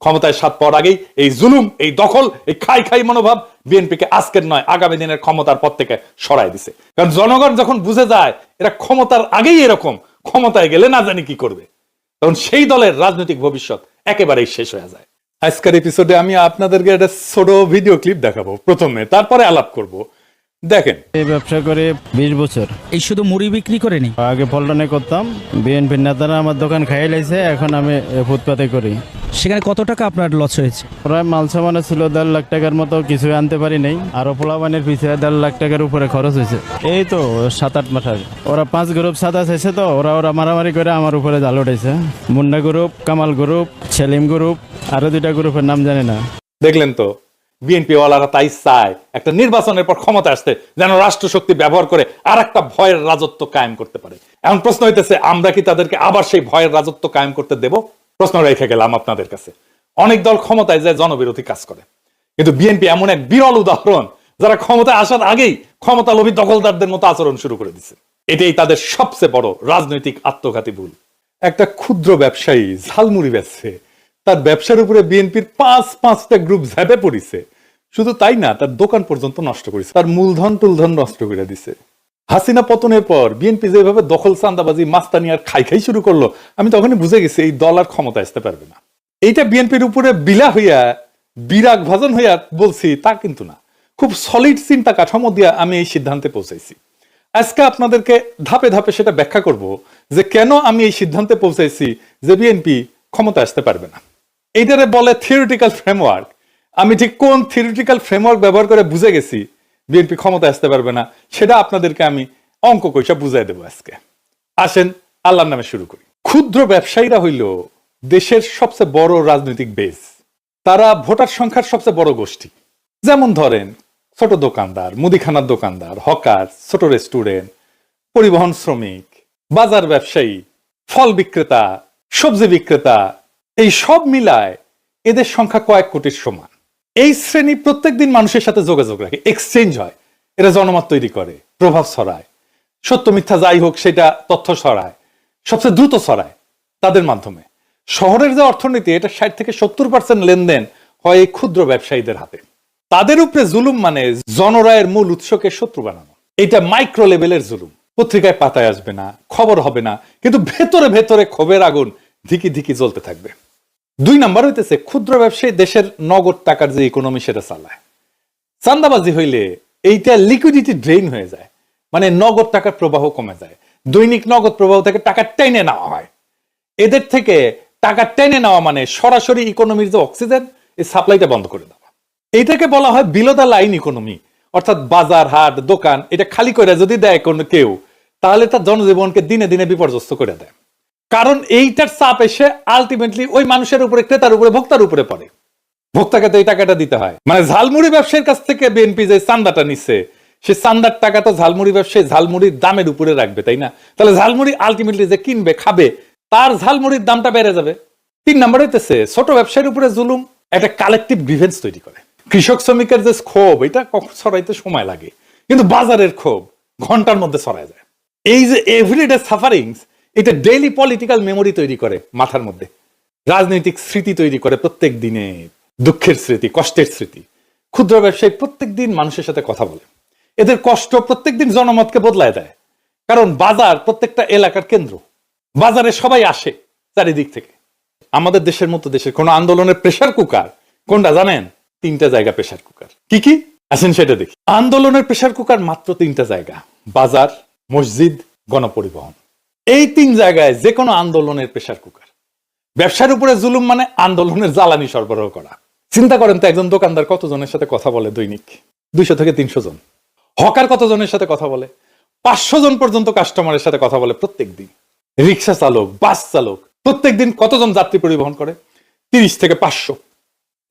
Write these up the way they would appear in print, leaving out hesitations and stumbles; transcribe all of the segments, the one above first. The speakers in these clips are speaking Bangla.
ক্ষমতায় স্বাদ পাওয়ার আগেই এই জুলুম, এই দখল, এই খাই খাই মনোভাব বিএনপিকে আজকের নয় আগামী দিনের ক্ষমতার পথ থেকে সরাই দিছে। কারণ জনগণ যখন বুঝে যায় এরা ক্ষমতার আগেই এরকম, ক্ষমতায় গেলে না জানি কি করবে, তখন সেই দলের রাজনৈতিক ভবিষ্যৎ একেবারেই শেষ হয়ে যায়। আজকের এপিসোডে আমি আপনাদেরকে একটা ছোট ভিডিও ক্লিপ দেখাবো প্রথমে, তারপরে আলাপ করব। দেখেন, এই ব্যবসা করে 20 বছর। এই শুধু মুড়ি বিক্রি করেনি, আগে পল্টনে করতাম, বিএনপির নেতারা আমার দোকান খাইয়ে লাইছে, এখন আমি ফুটপাতে করি। সেখানে কত টাকা আপনার লস হয়েছে? প্রায় মাল সামানে ছিল 1.5 লাখ টাকার মতো, কিছু আনতে পারি নাই। আরো পোলাবানের পিছিয়ে 1.5 লাখ টাকার উপরে খরচ হয়েছে। এই তো 7-8 মাস আগে ওরা 5 গ্রুপ সাদা চাইছে, তো ওরা মারামারি করে আমার উপরে জাল উঠেছে। Munna group, Kamal group, Selim group, আরো 2টা গ্রুপের নাম জানি না। দেখলেন তো, বিএনপি ওয়ালারা তাই চায় একটা নির্বাচনের পর ক্ষমতা আসতে যেন রাষ্ট্রশক্তি ব্যবহার করে আর একটা ভয়ের রাজত্ব কায়েম করতে পারে। এখন প্রশ্ন হইতেছে, আমরা কি তাদেরকে আবার সেই ভয়ের রাজত্ব কায়েম করতে দেব? প্রশ্ন রেখে গেলাম আপনাদের কাছে। অনেক দল ক্ষমতায় যায় জনবিরোধী কাজ করে, কিন্তু বিএনপি এমন এক বিরল উদাহরণ যারা ক্ষমতায় আসার আগেই ক্ষমতা লোভী দখলদারদের মতো আচরণ শুরু করে দিচ্ছে। এটাই তাদের সবচেয়ে বড় রাজনৈতিক আত্মঘাতী ভুল। একটা ক্ষুদ্র ব্যবসায়ী ঝালমুড়ি বেচছে, তার ব্যবসার উপরে বিএনপির 5-5টা গ্রুপ ঝাঁপে পড়িছে। শুধু তাই না, তার দোকান পর্যন্ত নষ্ট করেছে, তার মূলধন টুলধন নষ্ট করে দিছে। হাসিনা পতনের পর বিএনপি যেভাবে দখল চাঁদাবাজি মাস্তানি আর খাই খাই শুরু করলো, আমি তখনই বুঝে গেছি এই দল আর ক্ষমতা আসতে পারবে না। এইটা বিএনপির উপরে বিলা হইয়া বিরাগ ভাজন হইয়া বলছি তা কিন্তু না, খুব সলিড চিন্তা কাঠামো দিয়া আমি এই সিদ্ধান্তে পৌঁছাইছি। আজকে আপনাদেরকে ধাপে ধাপে সেটা ব্যাখ্যা করব যে কেন আমি এই সিদ্ধান্তে পৌঁছাইছি যে বিএনপি ক্ষমতা আসতে পারবে না। এইটারে বলে থিওরিটিক্যাল ফ্রেমওয়ার্ক। আমি ঠিক কোন থিওরিটিক্যাল ফ্রেমওয়ার্ক ব্যবহার করে বুঝে গেছি বিএনপি ক্ষমতা আসতে পারবে না, সেটা আপনাদেরকে আমি অঙ্ক কইসা বুঝাই দেবো আজকে। আসেন আল্লাহর নামে শুরু করি। ক্ষুদ্র ব্যবসায়ীরা হইল দেশের সবচেয়ে বড় রাজনৈতিক বেস। তারা ভোটার সংখ্যার সবচেয়ে বড় গোষ্ঠী। যেমন ধরেন, ছোট দোকানদার, মুদিখানার দোকানদার, হকার, ছোট রেস্টুরেন্ট, পরিবহন শ্রমিক, বাজার ব্যবসায়ী, ফল বিক্রেতা, সবজি বিক্রেতা, এই সব মিলায় এদের সংখ্যা কয়েক কোটির সমান। এই শ্রেণী প্রত্যেকদিন মানুষের সাথে যোগাযোগ রাখে, এক্সচেঞ্জ হয়, এরা জনমত তৈরি করে, প্রভাব ছড়ায়, সত্য মিথ্যা যাই হোক সেটা তথ্য ছড়ায়, সবচেয়ে দ্রুত ছড়ায় তাদের মাধ্যমে। শহরের যে অর্থনীতি, এটা 60-70% লেনদেন হয় এই ক্ষুদ্র ব্যবসায়ীদের হাতে। তাদের উপরে জুলুম মানে জনরায়ের মূল উৎসকে শত্রু বানানো। এটা মাইক্রো লেভেলের জুলুম। পত্রিকায় পাতায় আসবে না, খবর হবে না, কিন্তু ভেতরে ভেতরে ক্ষোভের আগুন ধিকি ধিকি জ্বলতে থাকবে। 2 নাম্বার হইতেছে, ক্ষুদ্র ব্যবসায়ী দেশের নগদ টাকার যে ইকোনমি সেটা চালায়। চান্দাবাজি হইলে এইটা লিকুইডিটি ড্রেইন হয়ে যায়, মানে নগদ টাকার প্রবাহ কমে যায়। দৈনিক নগদ প্রবাহ থেকে টাকা টেনে নেওয়া হয়। এদের থেকে টাকা টেনে নেওয়া মানে সরাসরি ইকোনমির যে অক্সিজেন, এই সাপ্লাইটা বন্ধ করে দেওয়া। এইটাকে বলা হয় বিলো দ্য লাইন ইকোনমি। অর্থাৎ বাজার, হাট, দোকান এটা খালি করে যদি দেয় কোনো কেউ, তাহলে তার জনজীবনকে দিনে দিনে বিপর্যস্ত করে দেয়। কারণ এইটার চাপ এসে আলটিমেটলি ওই মানুষের উপরে, ক্রেতার উপরে, ভোক্তার উপরে পড়ে। ভোক্তাকে তো এই টাকাটা দিতে হয়। মানে ঝালমুড়ি ব্যবসায়ীর কাছ থেকে বিএনপি যে চান্দাটা নিচ্ছে, সে চান্দার টাকা তো ঝালমুড়ি ব্যবসায়ী ঝালমুড়ির দামের উপরে রাখবে, তাই না? তাহলে ঝালমুড়ি আলটিমেটলি যে কিনবে, খাবে, তার ঝালমুড়ির দামটা বেড়ে যাবে। 3 নাম্বার হইতেছে, ছোট ব্যবসায়ীর উপরে জুলুম একটা কালেকটিভ গ্রিভেন্স তৈরি করে। কৃষক শ্রমিকের যে ক্ষোভ, এটা ছড়াইতে সময় লাগে, কিন্তু বাজারের ক্ষোভ ঘন্টার মধ্যে ছড়ায় যায়। এই যে এভরিডে সাফারিংস, এটা ডেইলি পলিটিক্যাল মেমোরি তৈরি করে মাথার মধ্যে, রাজনৈতিক স্মৃতি তৈরি করে, প্রত্যেক দিনে দুঃখের স্মৃতি, কষ্টের স্মৃতি। ক্ষুদ্র ব্যবসায়ী প্রত্যেক দিন মানুষের সাথে কথা বলে, এদের কষ্ট প্রত্যেক দিন জনমতকে বদলায় দেয়। কারণ বাজার প্রত্যেকটা এলাকার কেন্দ্র, বাজারে সবাই আসে চারিদিক থেকে। আমাদের দেশের মতো দেশের কোন আন্দোলনের প্রেসার কুকার কোনটা জানেন? 3টা জায়গা প্রেসার কুকার। কি কি? আসেন সেটা দেখি। আন্দোলনের প্রেসার কুকার মাত্র 3টা জায়গা: বাজার, মসজিদ, গণপরিবহন। এই 3 জায়গায় যে কোনো আন্দোলনের প্রেসার কুকার। ব্যবসার উপরে জুলুম মানে আন্দোলনের জ্বালানি সরবরাহ করা। চিন্তা করেন তো, একজন দোকানদার কতজনের সাথে কথা বলে দৈনিক? 200 থেকে 300 জন। হকার কতজনের সাথে কথা বলে? 500 জন পর্যন্ত কাস্টমারের সাথে কথা বলে প্রত্যেক দিন। রিক্সা চালক, বাস চালক প্রত্যেক দিন কতজন যাত্রী পরিবহন করে? 30 থেকে 500।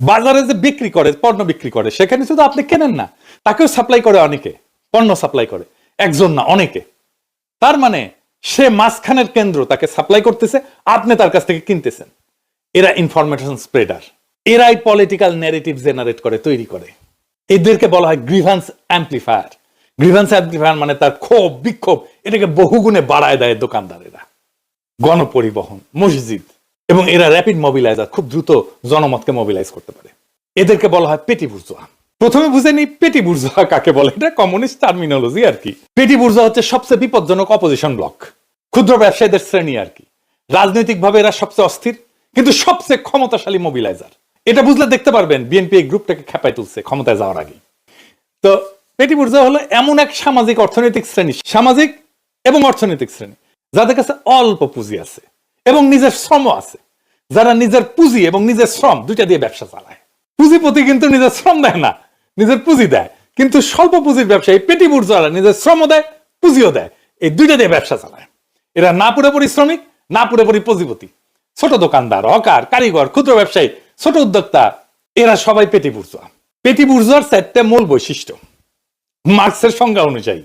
বাজারে যে বিক্রি করে, পণ্য বিক্রি করে, সেখানে শুধু আপনি কেনেন না, তাকেও সাপ্লাই করে অনেকে, পণ্য সাপ্লাই করে, একজন না অনেকে। তার মানে সে মাঝখানের কেন্দ্র, তাকে সাপ্লাই করতেছে, আপনি তার কাছ থেকে কিনতেছেন। এরা ইনফরমেশন স্প্রেডার, এরাই পলিটিক্যাল ন্যারেটিভ জেনারেট করে, তৈরি করে। এদেরকে বলা হয় গ্রিভান্স অ্যাম্প্লিফায়ার। গ্রিভান্স অ্যাম্প্লিফায়ার মানে তার ক্ষোভ, বিক্ষোভ এটাকে বহুগুণে বাড়ায় দেয় দোকানদারেরা। গণপরিবহন, মসজিদ, এবং এরা র্যাপিড মোবিলাইজার, খুব দ্রুত জনমতকে মোবিলাইজ করতে পারে। এদেরকে বলা হয় পেটি বুর্জোয়া। প্রথমে বুঝে নিই পেটি বুর্জোয়া কাকে বলে। এটা কমিউনিস্ট টার্মিনোলজি আর কি। পেটি বুর্জোয়া হচ্ছে সবচেয়ে বিপজ্জনক অপোজিশন ব্লক, ক্ষুদ্র ব্যবসায়ীদের শ্রেণী আর কি। রাজনৈতিকভাবে এরা সবচেয়ে অস্থির, কিন্তু সবচেয়ে ক্ষমতাশালী মোবিলাইজার। এটা বুঝলে দেখতে পারবেন বিএনপি এই গ্রুপটাকে খেপায় তুলছে ক্ষমতায় যাওয়ার আগে। তো পেটি বুর্জোয়া হলো এমন এক সামাজিক অর্থনৈতিক শ্রেণী, সামাজিক এবং অর্থনৈতিক শ্রেণী, যাদের কাছে অল্প পুঁজি আছে এবং নিজের শ্রম আছে, যারা নিজের পুঁজি এবং নিজের শ্রম দুইটা দিয়ে ব্যবসা চালায়। পুঁজিপতি কিন্তু নিজের শ্রম দেয় না, নিজের পুঁজি দেয়। কিন্তু স্বল্প পুঁজির ব্যবসায়ী পেটি বুর্জোয়ারা নিজের শ্রমও দেয়, পুঁজিও দেয়, এই দুইটা দিয়ে ব্যবসা চালায়। এরা না পুরোপুরি শ্রমিক, না পুরোপুরি পুঁজিপতি। ছোট দোকানদার, হকার, কারিগর, ক্ষুদ্র ব্যবসায়ী, ছোট উদ্যোক্তা, এরা সবাই পেটি বুর্জোয়া। পেটি বুর্জোয়ার চারটা মূল বৈশিষ্ট্য মার্কসের সংজ্ঞা অনুযায়ী।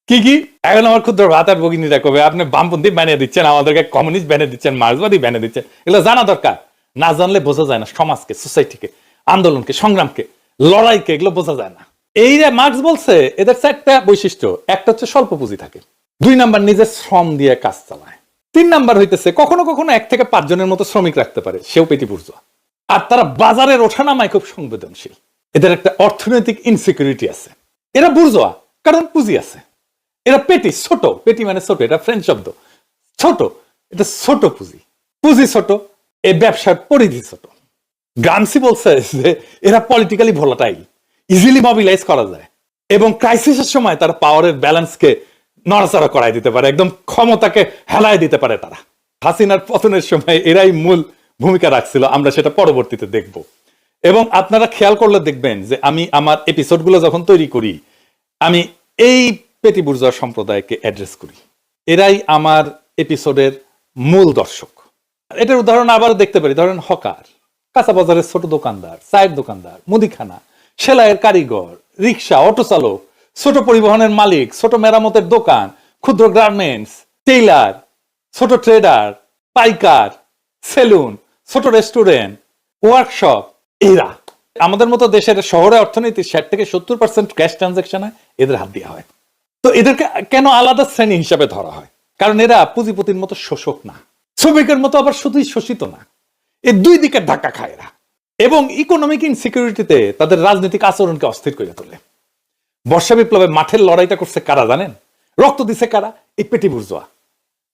কি কি? এখন আমার ক্ষুদ্র ভাতার ভগিনীরা কবে আপনি বামপন্থী বানিয়ে দিচ্ছেন, আমাদেরকে কমিউনিস্ট বানিয়ে দিচ্ছেন, মার্ক্সবাদী বানিয়ে দিচ্ছেন। এগুলো জানা দরকার। না জানলে বোঝা যায় না সমাজকে, সোসাইটিকে, আন্দোলনকে, সংগ্রামকে, লড়াইকে, এগুলো বোঝা যায় না। এই যে মার্কস বলছে এদের চারটা বৈশিষ্ট্য। একটা হচ্ছে স্বল্প পুঁজি থাকে, 2 নাম্বার নিজের শ্রম দিয়ে কাজ চালায়, 3 নাম্বার হইতেছে কখনো কখনো 1 থেকে 5 জনের মতো শ্রমিক রাখতে পারে, সেও পেটি বুর্জোয়া। আর তারা বাজারের ওঠানামায় খুব সংবেদনশীল। এদের একটা অর্থনৈতিক ইনসিকিউরিটি আছে। এরা বুর্জোয়া কারণ পুঁজি আছে। এরা পেটি, ছোট, পেটি মানে ছোট, এটা ফ্রেঞ্চ শব্দ। ছোট, এটা ছোট পুঁজি, পুঁজি ছোট, এই ব্যবসার পরিধি ছোট। গ্রামসি বলছে যে এরা পলিটিক্যালি ভোলাটাইল, ইজিলি মোবিলাইজ করা যায় এবং ক্রাইসিসের সময় তারা পাওয়ারের ব্যালেন্সকে নড়াচড়া করাই দিতে পারে, একদম ক্ষমতাকে হেলায় দিতে পারে তারা। হাসিনার পতনের সময় এরাই মূল ভূমিকা রাখছিল, আমরা সেটা পরবর্তীতে দেখব। এবং আপনারা খেয়াল করলে দেখবেন যে আমি আমার এপিসোডগুলো যখন তৈরি করি, আমি এই পেটি বুর্জোয়া সম্প্রদায়কে অ্যাড্রেস করি। এরাই আমার এপিসোডের মূল দর্শক। এটার উদাহরণ আবার দেখতে পারি, ধরেন হকার, কাঁচা বাজারের ছোট দোকানদার, চায়ের দোকানদার, মুদিখানা, সেলাইয়ের কারিগর, রিক্সা, অটো চালক, ছোট পরিবহনের মালিক, ছোট মেরামতের দোকান, ক্ষুদ্র গার্মেন্টস, টেইলার, ছোট ট্রেডার, পাইকার, সেলুন, ছোট রেস্টুরেন্ট, ওয়ার্কশপ। এরা আমাদের মতো দেশের শহরে অর্থনীতি 60 থেকে 70% ক্যাশ ট্রানজাকশনে এদের হাত দেওয়া হয়। তো এদেরকে কেন আলাদা শ্রেণী হিসাবে ধরা হয়? কারণ এরা পুঁজিপতির মতো শোষক না, শ্রমিকের মতো আবার শুধুই শোষিত না। এই দুই দিকে ধাক্কা খায় এরা এবং ইকোনমিক ইনসিকিউরিটিতে তাদের রাজনৈতিক আচরণকে অস্থির করে তোলে। বর্ষা বিপ্লবে মাঠের লড়াইটা করছে কারা জানেন? রক্ত দিছে কারা? এই পেটি বুর্জোয়া,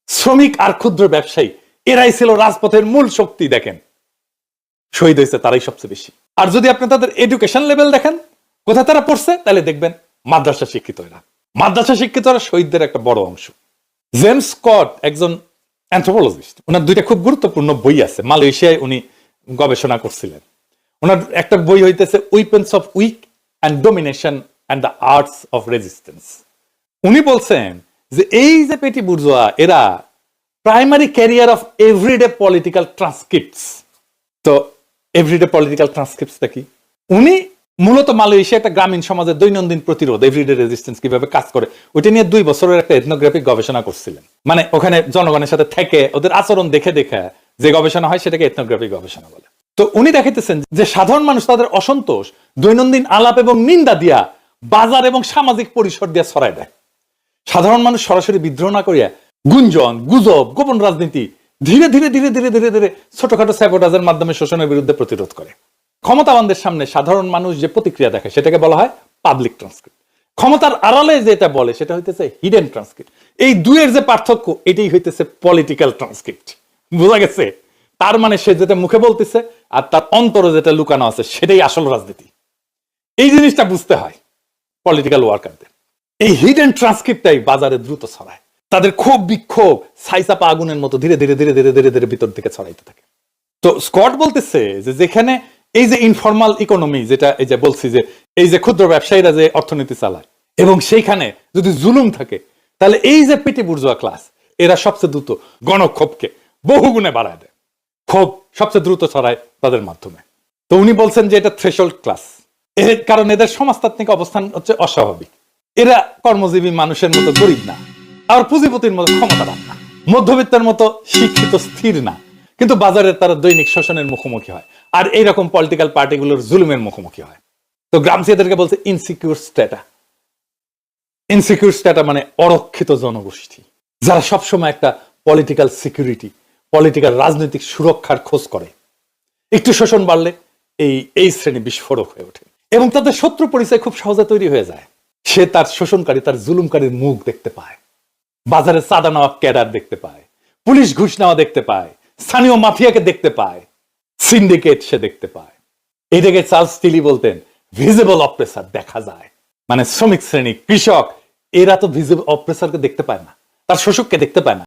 শ্রমিক আর ক্ষুদ্র ব্যবসায়ী। এরাই ছিল রাজপথের মূল শক্তি। দেখেন শহীদ হয়েছে তারাই সবচেয়ে বেশি। আর যদি আপনি তাদের এডুকেশন লেভেল দেখেন, কোথায় তারা পড়ছে, তাহলে দেখবেন মাদ্রাসা শিক্ষিত এরা। মাদ্রাসা শিক্ষিতরা শহীদদের একটা বড় অংশ। জেমস স্কট একজন অ্যানথ্রোপোলজিস্ট, ওনার 2টা খুব গুরুত্বপূর্ণ বই আছে। মালয়েশিয়ায় উনি গবেষণা করছিলেন। ওনার একটা বই হইতেছে weapons of weak and domination and the arts of resistance. উনি বলছেন যে এই যে পেটি বুর্জোয়া, এরা primary carrier of everyday political transcripts. তো এভরিডে পলিটিক্যাল ট্রান্সক্রিপ্টসটা কি? উনি মূলত মালয়েশিয়া একটা গ্রামীণ সমাজের দৈনন্দিন প্রতিরোধ, এভরিডে রেজিস্ট্যান্স কিভাবে কাজ করে, ওইটা নিয়ে 2 বছরের একটা এথনোগ্রাফিক গবেষণা করছিলেন। মানে ওখানে জনগণের সাথে থেকে ওদের আচরণ দেখে দেখে যে গবেষণা হয় সেটাকে এথনোগ্রাফিক গবেষণা বলে। তো উনি দেখাইতেছেন যে সাধারণ মানুষ তাদের অসন্তোষ দৈনন্দিন আলাপ এবং নিন্দা দিয়া বাজার এবং সামাজিক পরিসর দিয়া ছড়ায় দেয়। সাধারণ মানুষ সরাসরি বিদ্রোহ না করিয়া গুঞ্জন, গুজব, গোপন রাজনীতি ধীরে ধীরে ধীরে ধীরে ধীরে ধীরে ছোটখাটো স্যাবোটাজের মাধ্যমে শোষণের বিরুদ্ধে প্রতিরোধ করে। ক্ষমতাবানদের সামনে সাধারণ মানুষ যে প্রতিক্রিয়া দেখায় সেটাকে বলা হয় পাবলিক ট্রান্সক্রিপ্ট। ক্ষমতার আড়ালে যেটা বলে সেটা হইতেছে হিডেন ট্রান্সক্রিপ্ট। এই দুয়ের যে পার্থক্য, এটাই হইতেছে পলিটিক্যাল ট্রান্সক্রিপ্ট। বোঝা গেছে? তার মানে সে যেটা মুখে বলতেছে আর তার অন্তরে যেটা লুকানো আছে সেটাই আসল রাজনীতি। এই জিনিসটা বুঝতে হয় পলিটিক্যাল ওয়ার্কারদের। এই হিডেন ট্রান্সক্রিপ্টটাই বাজারে দ্রুত ছড়ায়। তাদের ক্ষোভ বিক্ষোভ ছাইচাপা আগুনের মতো ধীরে ধীরে ধীরে ধীরে ধীরে ধীরে ভিতর দিকে ছড়াইতে থাকে। তো স্কট বলতেছে যে যেখানে এই যে ইনফর্মাল ইকোনমি, যেটা এই যে বলছি যে এই যে ক্ষুদ্র ব্যবসায়ীরা যে অর্থনীতি চালায়, এবং সেইখানে যদি জুলুম থাকে, তাহলে এই যে পেটি বুর্জোয়া ক্লাস, এরা সবচেয়ে দ্রুত গণক্ষোভকে বহুগুণে বাড়ায় দেয়। ক্ষোভ সবচেয়ে দ্রুত ছড়ায় তাদের মাধ্যমে। তো উনি বলছেন যে এটা থ্রেশহোল্ড ক্লাস, এর কারণ এদের সমাজতাত্ত্বিক অবস্থান হচ্ছে অস্বাভাবিক। এরা কর্মজীবী মানুষের মতো গরিব না, আর পুঁজিপতির মতো ক্ষমতাবান না, মধ্যবিত্তের মতো শিক্ষিত স্থির না, কিন্তু বাজারে তারা দৈনিক শোষণের মুখোমুখি হয় আর এইরকম পলিটিক্যাল পার্টিগুলোর জুলুমের মুখোমুখি হয়। তো গ্রামসি এদেরকে বলছে ইনসিকিউর স্ট্যাটা। ইনসিকিউর স্ট্যাটা মানে অরক্ষিত জনগোষ্ঠী, যারা সবসময় একটা পলিটিক্যাল সিকিউরিটি, পলিটিক্যাল রাজনৈতিক সুরক্ষার খোঁজ করে। একটু শোষণ বাড়লে এই শ্রেণী বিস্ফোরক হয়ে ওঠে এবং তাদের শত্রু পরিচয় খুব সহজে তৈরি হয়ে যায়। সে তার শোষণকারী, তার জুলুমকারীর মুখ দেখতে পায়, বাজারে চাঁদা নেওয়া ক্যাডার দেখতে পায়, পুলিশ ঘুষ নেওয়া দেখতে পায়, স্থানীয় মাফিয়াকে দেখতে পায়, সিন্ডিকেট সে দেখতে পায়। এটাকে চার্লস টিলি বলতেন ভিজিবল অপ্রেসার দেখা যায়। মানে শ্রমিক শ্রেণী, কৃষক, এরা তো ভিজিবল অপ্রেসারকে দেখতে পায় না, তার শোষককে দেখতে পায় না।